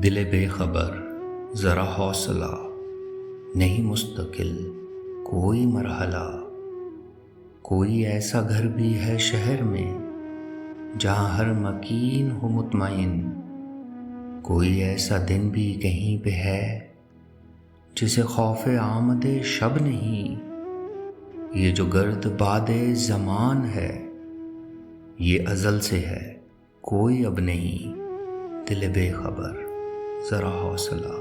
دل بے خبر ذرا حوصلہ، نہیں مستقل کوئی مرحلہ۔ کوئی ایسا گھر بھی ہے شہر میں جہاں ہر مکین ہو مطمئن، کوئی ایسا دن بھی کہیں پہ ہے جسے خوف آمد شب نہیں۔ یہ جو گرد باد زمان ہے یہ ازل سے ہے کوئی اب نہیں۔ دل بے خبر ذرا حوصلہ،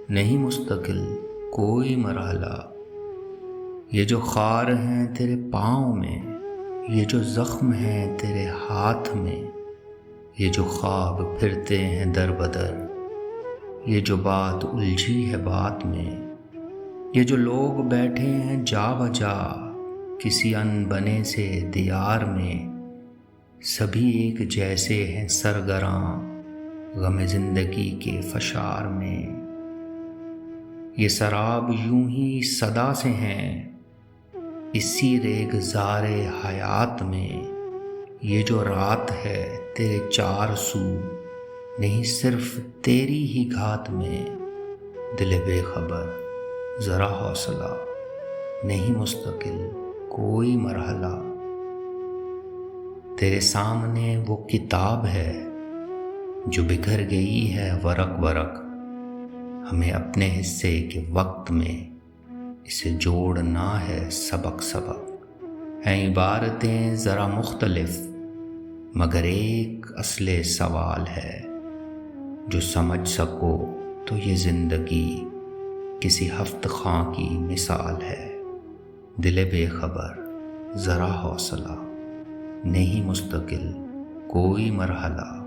نہیں مستقل کوئی مرحلہ۔ یہ جو خار ہیں تیرے پاؤں میں، یہ جو زخم ہیں تیرے ہاتھ میں، یہ جو خواب پھرتے ہیں در بدر، یہ جو بات الجھی ہے بات میں، یہ جو لوگ بیٹھے ہیں جا بجا کسی ان بنے سے دیار میں، سبھی ایک جیسے ہیں سرگراں غم زندگی کے فشار میں۔ یہ سراب یوں ہی صدا سے ہیں اسی ریگزار حیات میں، یہ جو رات ہے تیرے چار سو نہیں صرف تیری ہی گھات میں۔ دل بے خبر ذرا حوصلہ، نہیں مستقل کوئی مرحلہ۔ تیرے سامنے وہ کتاب ہے جو بکھر گئی ہے ورق ورق، ہمیں اپنے حصے کے وقت میں اسے جوڑنا ہے سبق سبق۔ ہیں عبارتیں ذرا مختلف مگر ایک اصل سوال ہے، جو سمجھ سکو تو یہ زندگی کسی ہفت خواں کی مثال ہے۔ دل بے خبر ذرا حوصلہ، نہیں مستقل کوئی مرحلہ۔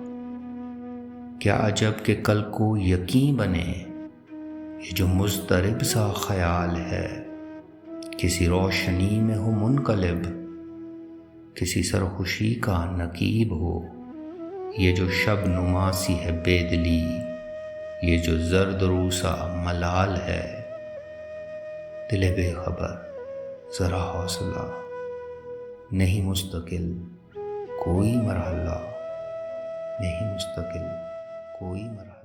کیا عجب کہ کل کو یقین بنے یہ جو مضطرب سا خیال ہے، کسی روشنی میں ہو منقلب، کسی سرخوشی کا نقیب ہو۔ یہ جو شب نما سی ہے بے دلی، یہ جو زرد رو سا ملال ہے۔ دل بے خبر ذرا حوصلہ، نہیں مستقل کوئی مرحلہ، نہیں مستقل کوئی مرحلہ۔